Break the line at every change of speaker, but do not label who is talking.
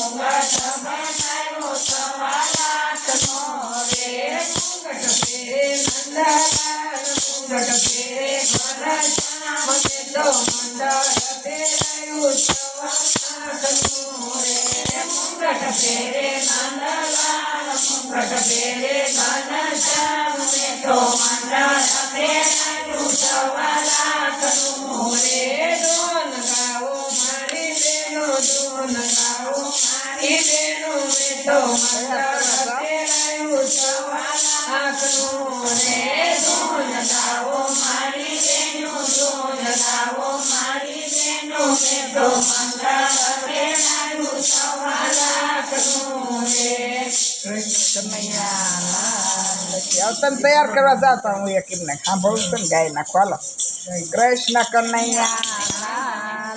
ઘૂંઘટ બનાવ્યો સવા લાખનો રે ઘૂંઘટ પહેરે નંદલાલ ઘૂંઘટ પહેરે ઘનશ્યામ તે તો મંડળ ફેરાયું સવા લાખનું રે ઘૂંઘટ પહેરે નંદલાલ ઘૂંઘટ પહેરે ઘનશ્યામ તે તો મંડળ ફેરાયું સવા લાખનું રે ડોન ગાવો મારી બેનો ડોન ગાવો મારી બેનો મેં તો મંડળ ફેરાયું સવા લાખનું રે ડોન ગાવો મારી બેનો ડોન ગાવો મારી બેનો મેં તો મંડળ ફેરાયું સવા લાખનું રે
તને તૈયાર કરવા જાતા હું એક એમને સાંભળું છું ને ગાય નાખો હાલો કૃષ્ણ કનૈયા